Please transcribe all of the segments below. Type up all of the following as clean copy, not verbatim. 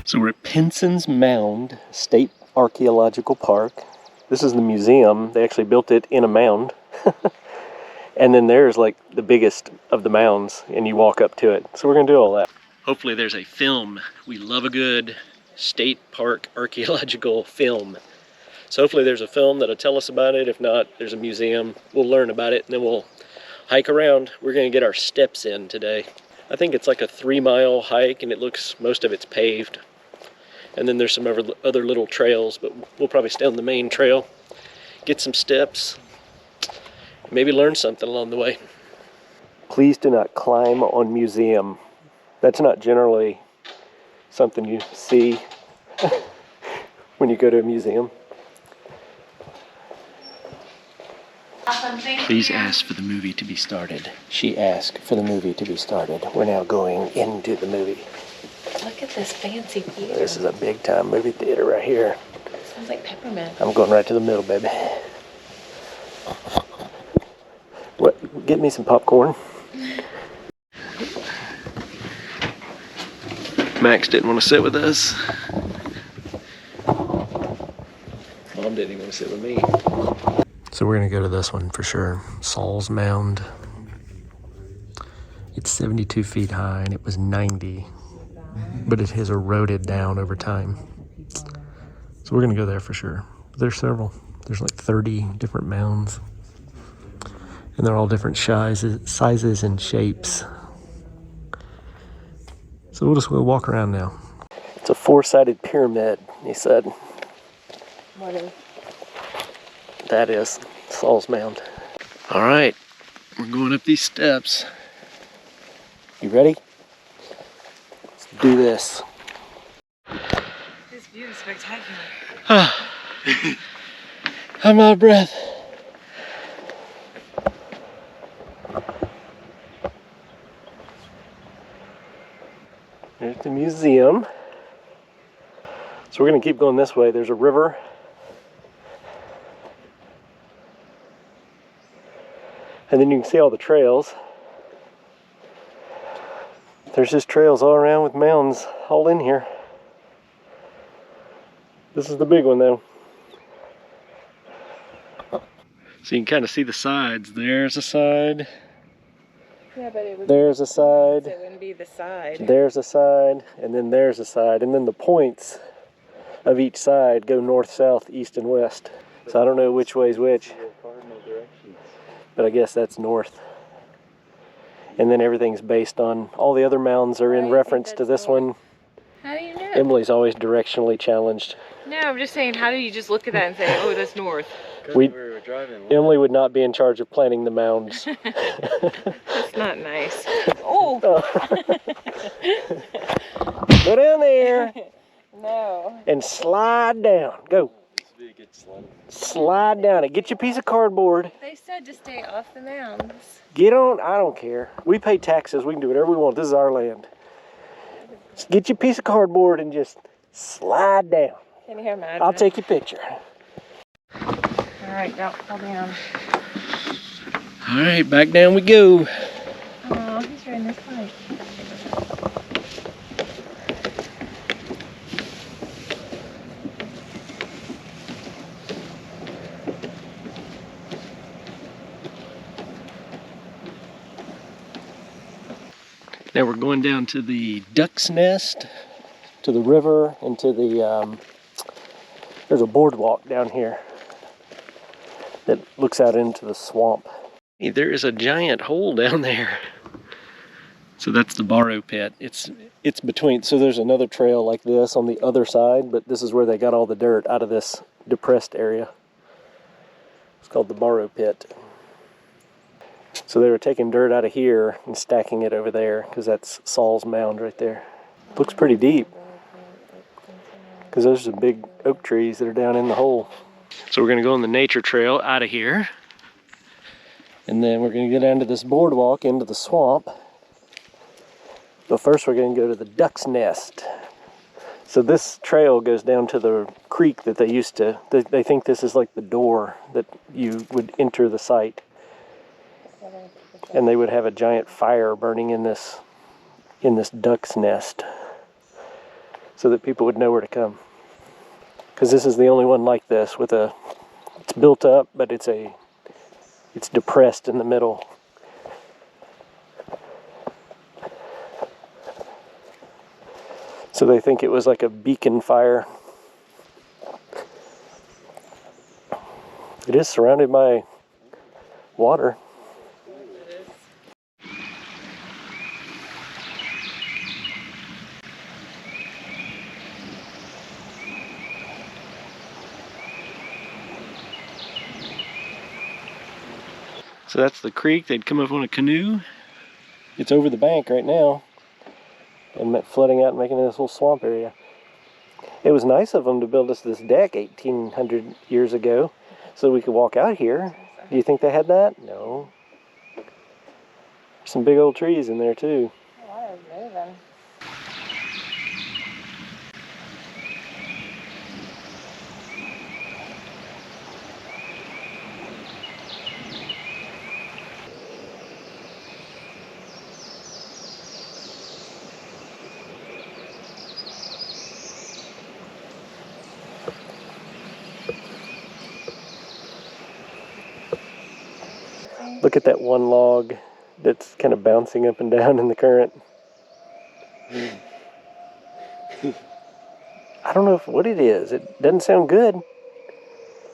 So we're at Pinson's Mound State Archaeological Park. This is the museum. They actually built it in a mound. And then there's like the biggest of the mounds, and you walk up to it. So we're gonna do all that. Hopefully there's a film. We love a good state park archaeological film. So hopefully there's a film that'll tell us about it. If not, there's a museum. We'll learn about it, and then we'll hike around. We're gonna get our steps in today. I think it's like a 3-mile hike, and it looks, most of it's paved. And then there's some other little trails, but we'll probably stay on the main trail, get some steps, maybe learn something along the way. Please do not climb on museum. That's not generally something you see when you go to a museum. Please ask for the movie to be started. She asked for the movie to be started. We're now going into the movie. Look at this fancy theater. This is a big time movie theater right here. Sounds like peppermint. I'm going right to the middle, baby. What? Get me some popcorn. Max didn't want to sit with us. Mom didn't even want to sit with me. So we're going to go to this one for sure. Sauls Mound. It's 72 feet high and it was 90. But it has eroded down over time. So we're going to go there for sure. There's several. There's like 30 different mounds. And they're all different sizes and shapes. So we'll just go walk around now. It's a 4-sided pyramid, he said. What is? That is Sauls Mound. All right, we're going up these steps. You ready? Let's do this. This view is spectacular. I'm out of breath. There's the museum. So we're going to keep going this way. There's a river. And then you can see all the trails. There's just trails all around with mounds all in here. This is the big one though. So you can kind of see the sides. There's a side. Yeah, but it would. There's a side. It wouldn't be the side. There's a side, and then there's a side, and then the points of each side go north, south, east, and west. So I don't know which way is which. But I guess that's north. And then everything's based on, all the other mounds are in reference to this one. How do you know? Emily's always directionally challenged. No, I'm just saying, how do you just look at that and say, oh, that's north? We were driving. Emily would not be in charge of planning the mounds. That's not nice. Oh! Go down there. No. And slide down. Go. Slide down it. Get your piece of cardboard. They said to stay off the mounds. Get on. I don't care. We pay taxes. We can do whatever we want. This is our land. Just get your piece of cardboard and just slide down. Can you imagine? I'll take your picture. All right, now fall down. All right, back down we go. Oh, he's riding this bike. Now we're going down to the duck's nest, to the river, and to the, there's a boardwalk down here that looks out into the swamp. Hey, there is a giant hole down there. So that's the borrow pit. It's between, so there's another trail like this on the other side, but this is where they got all the dirt out of this depressed area. It's called the borrow pit. So they were taking dirt out of here and stacking it over there, because that's Sauls Mound right there. Looks pretty deep, because those are some big oak trees that are down in the hole. So we're going to go on the nature trail out of here, and then we're going to go down to this boardwalk into the swamp. But first we're going to go to the duck's nest. So this trail goes down to the creek that they used to, they think this is like the door that you would enter the site. And they would have a giant fire burning in this duck's nest. so that people would know where to come. Because this is the only one like this with it's built up, but it's depressed in the middle. So they think it was like a beacon fire. It is surrounded by water. So that's the creek. They'd come up on a canoe. It's over the bank right now and flooding out and making this whole swamp area. It was nice of them to build us this deck 1800 years ago so we could walk out here. Do you think they had that? No. There's some big old trees in there too. The water's moving. Look at that one log that's kind of bouncing up and down in the current. I don't know what it is. It doesn't sound good.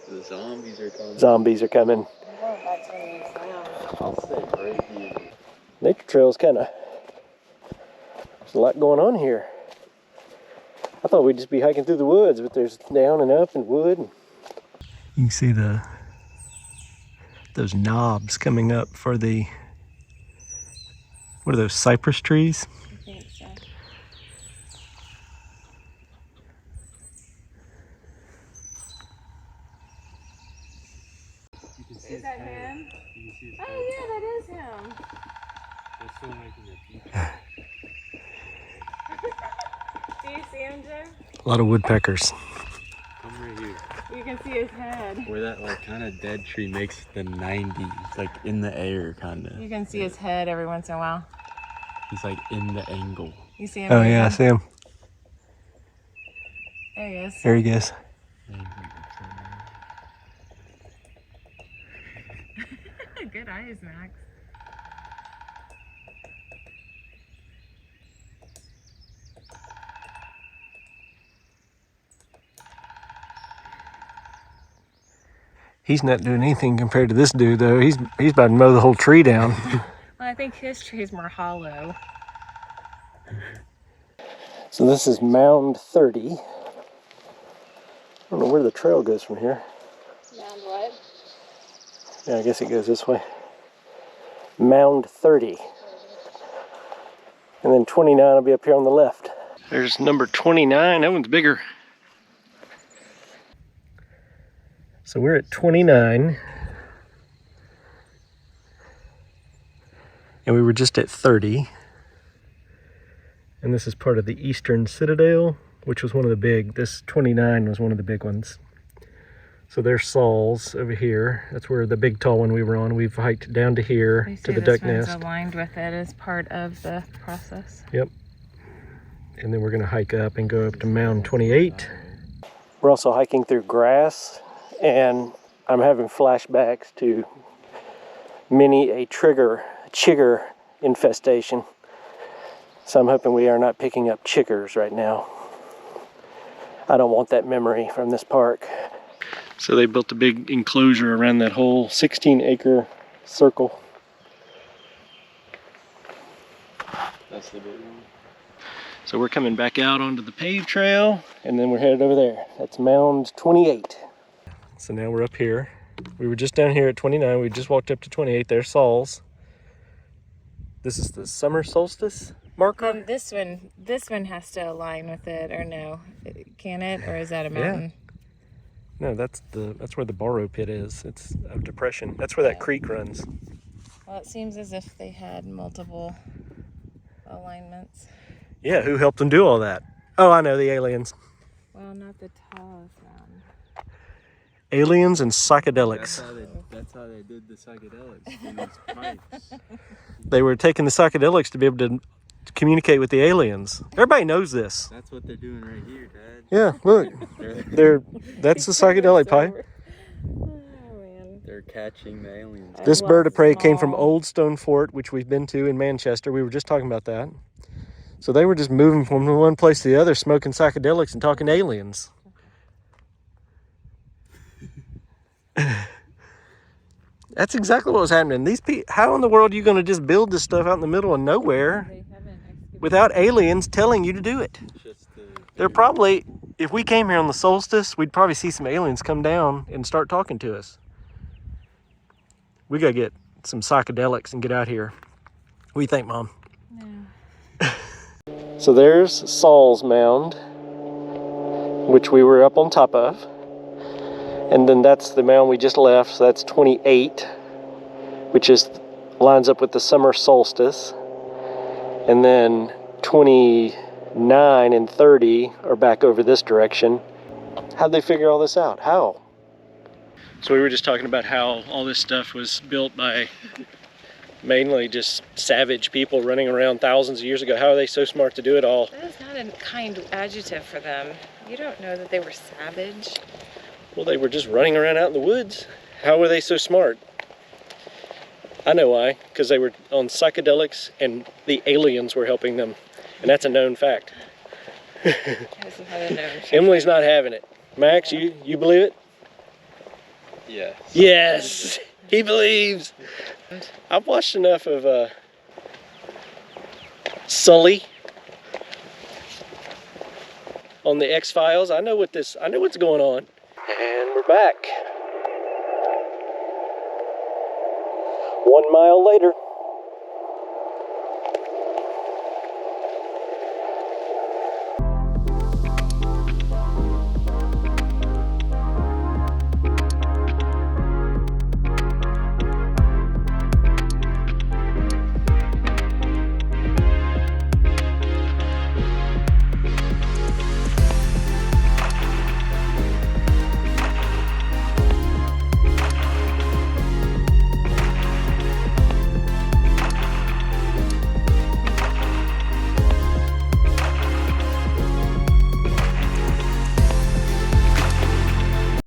The zombies are coming. Zombies are coming. We're going back to the museum. I'll stay right here. Nature trail's kind of... There's a lot going on here. I thought we'd just be hiking through the woods, but there's down and up and wood. You can see those knobs coming up for the... What are those, cypress trees? I think so. Is that him? Oh yeah, that is him. They're still making their pizza. Do you see him, Joe? A lot of woodpeckers. Come right here. You can see his head. Where that like kind of dead tree makes the 90s, like in the air kind of. You can see his head every once in a while. He's like in the angle. You see him? Oh yeah, I see him. There he is. There he goes. Good eyes, Max. He's not doing anything compared to this dude though. He's about to mow the whole tree down. Well, I think his tree is more hollow. So this is Mound 30. I don't know where the trail goes from here. Mound what? Yeah, I guess it goes this way. Mound 30. And then 29 will be up here on the left. There's number 29. That one's bigger. So we're at 29. And we were just at 30. And this is part of the Eastern Citadel, which was one of the big, this 29 was one of the big ones. So there's Sauls over here. That's where the big tall one we were on. We've hiked down to here to the duck nest. This one's aligned with it as part of the process. Yep. And then we're gonna hike up and go up to Mound 28. We're also hiking through grass, and I'm having flashbacks to many a chigger infestation. So I'm hoping we are not picking up chiggers right now. I don't want that memory from this park. So they built a big enclosure around that whole 16-acre circle. That's the big one. So we're coming back out onto the paved trail, and then we're headed over there. That's Mound 28. So now we're up here. We were just down here at 29. We just walked up to 28. There's Sauls. This is the summer solstice marker. This one has to align with it, or no? Can it, or is that a mountain? No, that's where the borrow pit is. It's a depression. That's where that creek runs. Well, it seems as if they had multiple alignments. Yeah, who helped them do all that? Oh, I know, the aliens. Well, not the tallest mountain. Aliens and psychedelics. That's how they did the psychedelics in these pipes. They were taking the psychedelics to be able to communicate with the aliens. Everybody knows this. That's what they're doing right here, Dad. Yeah, look. That's the psychedelic pipe. Oh, man. They're catching the aliens. This Well, bird of prey came from small. Old Stone Fort, which we've been to in Manchester. We were just talking about that. So they were just moving from one place to the other, smoking psychedelics and talking aliens. That's exactly what was happening. These people, how in the world are you going to just build this stuff out in the middle of nowhere They haven't excavated. without aliens telling you to do it? They're probably, if we came here on the solstice, we'd probably see some aliens come down and start talking to us. We got to get some psychedelics and get out here. What do you think, Mom? No. So there's Sauls Mound, which we were up on top of. And then that's the mound we just left, so that's 28, which is lines up with the summer solstice. And then 29 and 30 are back over this direction. How'd they figure all this out? How? So we were just talking about how all this stuff was built by mainly just savage people running around thousands of years ago. How are they so smart to do it all? That is not a kind adjective for them. You don't know that they were savage. Well, they were just running around out in the woods. How were they so smart? I know why, because they were on psychedelics and the aliens were helping them. And that's a known fact. That is not a known fact. Emily's not having it. Max, you believe it? Yes. Yes, he believes. I've watched enough of Sully on the X-Files. I know what's going on. And we're back. 1 mile later.